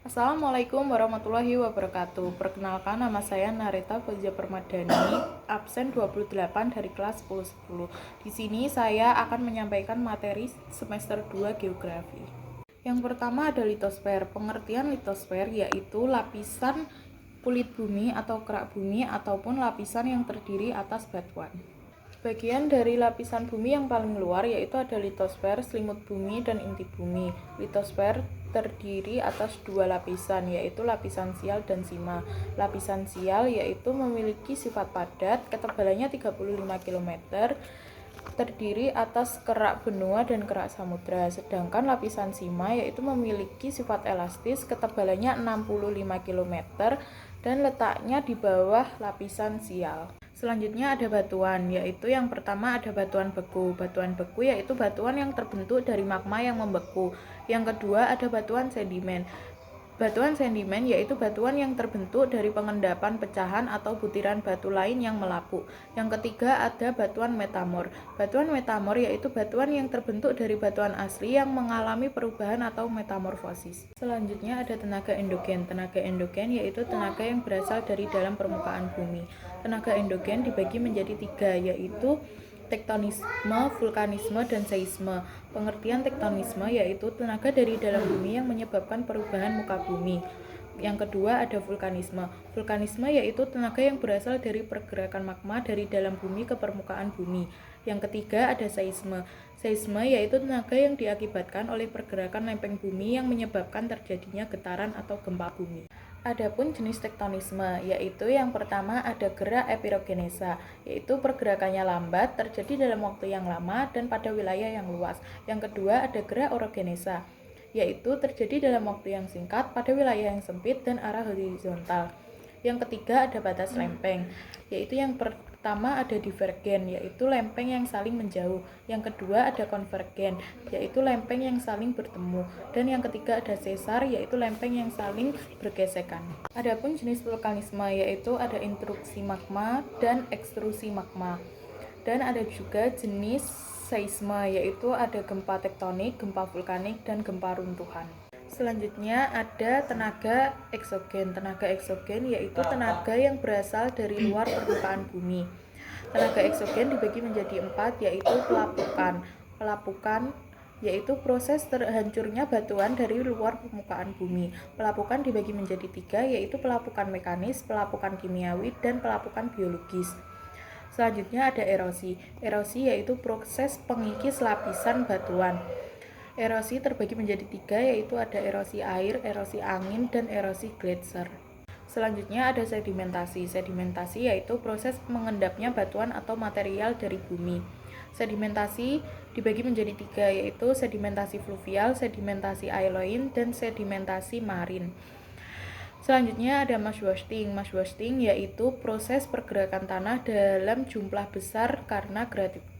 Assalamualaikum warahmatullahi wabarakatuh. Perkenalkan, nama saya Narita Fauziah Permadani, absen 28 dari kelas 1010. Di sini saya akan menyampaikan materi semester 2 Geografi. Yang pertama ada litosfer. Pengertian litosfer yaitu lapisan kulit bumi atau kerak bumi ataupun lapisan yang terdiri atas batuan. Bagian dari lapisan bumi yang paling luar yaitu ada litosfer, selimut bumi, dan inti bumi. Litosfer terdiri atas dua lapisan, yaitu lapisan sial dan sima. Lapisan sial yaitu memiliki sifat padat, ketebalannya 35 km, terdiri atas kerak benua dan kerak samudra. Sedangkan lapisan sima yaitu memiliki sifat elastis, ketebalannya 65 km, dan letaknya di bawah lapisan sial. Selanjutnya ada batuan, yaitu yang pertama ada batuan beku. Batuan beku yaitu batuan yang terbentuk dari magma yang membeku. Yang kedua ada batuan sedimen. Batuan sedimen yaitu batuan yang terbentuk dari pengendapan pecahan atau butiran batu lain yang melapuk. Yang ketiga ada batuan metamor. Batuan metamor yaitu batuan yang terbentuk dari batuan asli yang mengalami perubahan atau metamorfosis. Selanjutnya ada tenaga endogen. Tenaga endogen yaitu tenaga yang berasal dari dalam permukaan bumi. Tenaga endogen dibagi menjadi tiga, yaitu tektonisme, vulkanisme, dan seisme. Pengertian tektonisme yaitu tenaga dari dalam bumi yang menyebabkan perubahan muka bumi. Yang kedua ada vulkanisme. Vulkanisme yaitu tenaga yang berasal dari pergerakan magma dari dalam bumi ke permukaan bumi. Yang ketiga ada seisme. Seisme yaitu tenaga yang diakibatkan oleh pergerakan lempeng bumi yang menyebabkan terjadinya getaran atau gempa bumi. Adapun jenis tektonisme, yaitu yang pertama ada gerak epirogenesa, yaitu pergerakannya lambat, terjadi dalam waktu yang lama dan pada wilayah yang luas. Yang kedua ada gerak orogenesa, yaitu terjadi dalam waktu yang singkat pada wilayah yang sempit dan arah horizontal. Yang ketiga ada batas lempeng, yaitu yang pertama ada divergen, yaitu lempeng yang saling menjauh. Yang kedua ada konvergen, yaitu lempeng yang saling bertemu. Dan yang ketiga ada sesar, yaitu lempeng yang saling bergesekan. Adapun jenis vulkanisme yaitu ada intrusi magma dan ekstrusi magma. Dan ada juga jenis seisme, yaitu ada gempa tektonik, gempa vulkanik, dan gempa runtuhan. Selanjutnya ada tenaga eksogen. Tenaga eksogen yaitu tenaga yang berasal dari luar permukaan bumi. Tenaga eksogen dibagi menjadi 4, yaitu pelapukan. Pelapukan yaitu proses terhancurnya batuan dari luar permukaan bumi. Pelapukan dibagi menjadi 3, yaitu pelapukan mekanis, pelapukan kimiawi, dan pelapukan biologis. Selanjutnya ada erosi. Erosi yaitu proses pengikis lapisan batuan. Erosi terbagi menjadi 3, yaitu ada erosi air, erosi angin, dan erosi gletser. Selanjutnya ada sedimentasi. Sedimentasi yaitu proses mengendapnya batuan atau material dari bumi. Sedimentasi dibagi menjadi 3, yaitu sedimentasi fluvial, sedimentasi ailoin, dan sedimentasi marin. Selanjutnya ada mass wasting. Mass wasting yaitu proses pergerakan tanah dalam jumlah besar karena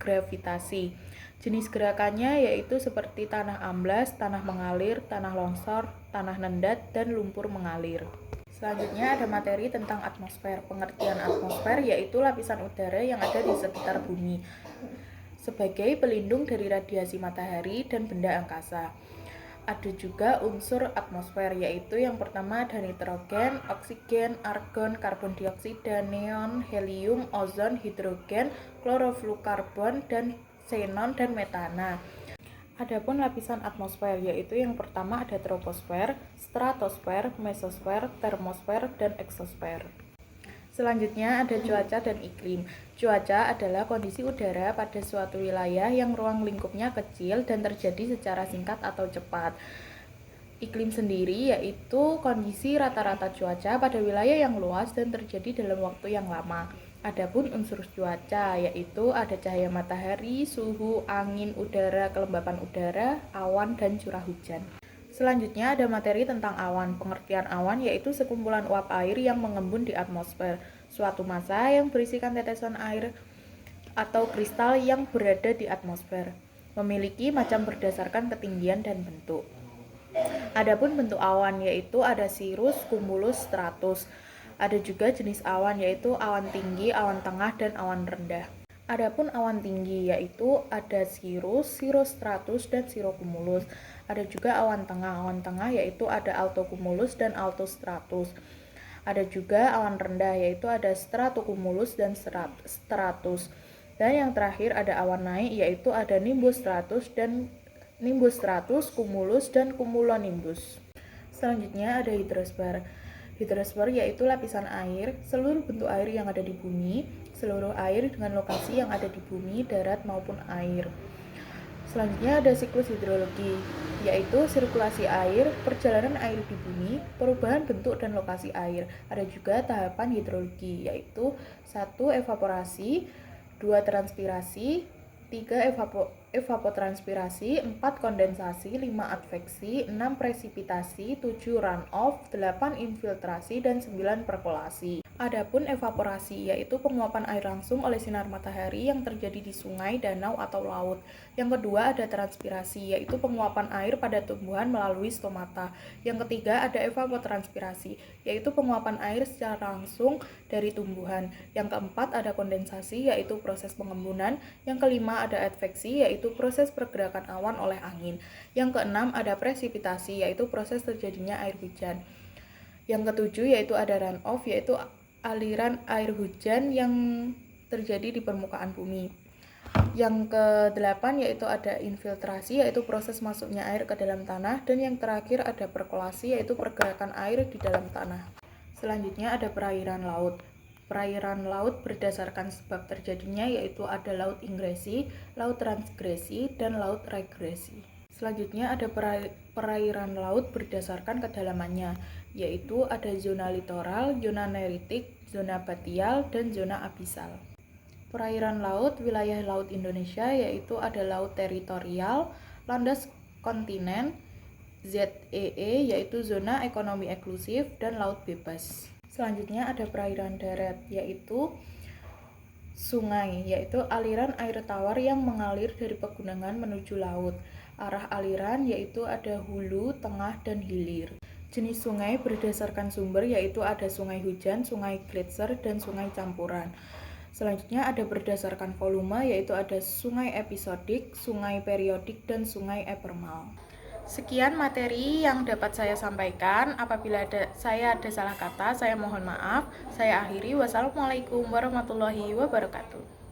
gravitasi. Jenis gerakannya yaitu seperti tanah amblas, tanah mengalir, tanah longsor, tanah nendat, dan lumpur mengalir. Selanjutnya ada materi tentang atmosfer. Pengertian atmosfer yaitu lapisan udara yang ada di sekitar bumi sebagai pelindung dari radiasi matahari dan benda angkasa. Ada juga unsur atmosfer, yaitu yang pertama ada nitrogen, oksigen, argon, karbon dioksida, neon, helium, ozon, hidrogen, klorofluorkarbon, dan xenon dan metana. Adapun lapisan atmosfer yaitu yang pertama ada troposfer, stratosfer, mesosfer, termosfer, dan eksosfer. Selanjutnya ada cuaca dan iklim. Cuaca adalah kondisi udara pada suatu wilayah yang ruang lingkupnya kecil dan terjadi secara singkat atau cepat. Iklim sendiri yaitu kondisi rata-rata cuaca pada wilayah yang luas dan terjadi dalam waktu yang lama. Adapun unsur cuaca yaitu ada cahaya matahari, suhu, angin, udara, kelembapan udara, awan, dan curah hujan. Selanjutnya ada materi tentang awan. Pengertian awan yaitu sekumpulan uap air yang mengembun di atmosfer, suatu massa yang berisikan tetesan air atau kristal yang berada di atmosfer. Memiliki macam berdasarkan ketinggian dan bentuk. Adapun bentuk awan yaitu ada cirrus, cumulus, stratus. Ada juga jenis awan yaitu awan tinggi, awan tengah, dan awan rendah. Adapun awan tinggi yaitu ada cirrus, cirrostratus, dan cirrocumulus. Ada juga awan tengah. Awan tengah yaitu ada altokumulus dan altostratus. Ada juga awan rendah yaitu ada stratocumulus dan stratus. Dan yang terakhir ada awan naik yaitu ada nimbus stratus, cumulus dan cumulonimbus. Selanjutnya ada hidrosfer. Hidrosfer yaitu lapisan air, seluruh bentuk air yang ada di bumi, seluruh air dengan lokasi yang ada di bumi, darat maupun air. Selanjutnya ada siklus hidrologi, yaitu sirkulasi air, perjalanan air di bumi, perubahan bentuk dan lokasi air. Ada juga tahapan hidrologi, yaitu 1. Evaporasi, 2. Transpirasi, 3. Evapotranspirasi, 4. Kondensasi, 5. adveksi, 6. Presipitasi, 7. runoff, 8. infiltrasi, dan 9. perkolasi. Adapun evaporasi yaitu penguapan air langsung oleh sinar matahari yang terjadi di sungai, danau, atau laut. Yang kedua ada transpirasi yaitu penguapan air pada tumbuhan melalui stomata. Yang ketiga ada evapotranspirasi yaitu penguapan air secara langsung dari tumbuhan. Yang keempat ada kondensasi yaitu proses pengembunan. Yang kelima ada adveksi yaitu proses pergerakan awan oleh angin. Yang keenam ada presipitasi yaitu proses terjadinya air hujan. Yang ketujuh yaitu ada runoff yaitu aliran air hujan yang terjadi di permukaan bumi. Yang ke-8 yaitu ada infiltrasi yaitu proses masuknya air ke dalam tanah, dan yang terakhir ada perkolasi yaitu pergerakan air di dalam tanah. Selanjutnya ada perairan laut. Perairan laut berdasarkan sebab terjadinya yaitu ada laut ingresi, laut transgresi, dan laut regresi. Selanjutnya ada perairan laut berdasarkan kedalamannya, yaitu ada zona litoral, zona neritik, zona batial, dan zona abisal. Perairan laut, wilayah laut Indonesia yaitu ada laut teritorial, landas kontinen, ZEE yaitu zona ekonomi eksklusif, dan laut bebas. Selanjutnya ada perairan darat yaitu sungai, yaitu aliran air tawar yang mengalir dari pegunungan menuju laut. Arah aliran yaitu ada hulu, tengah, dan hilir. Jenis sungai berdasarkan sumber yaitu ada sungai hujan, sungai gletser, dan sungai campuran. Selanjutnya ada berdasarkan volume yaitu ada sungai episodik, sungai periodik, dan sungai epermal. Sekian materi yang dapat saya sampaikan. Apabila saya ada salah kata, saya mohon maaf. Saya akhiri. Wassalamualaikum warahmatullahi wabarakatuh.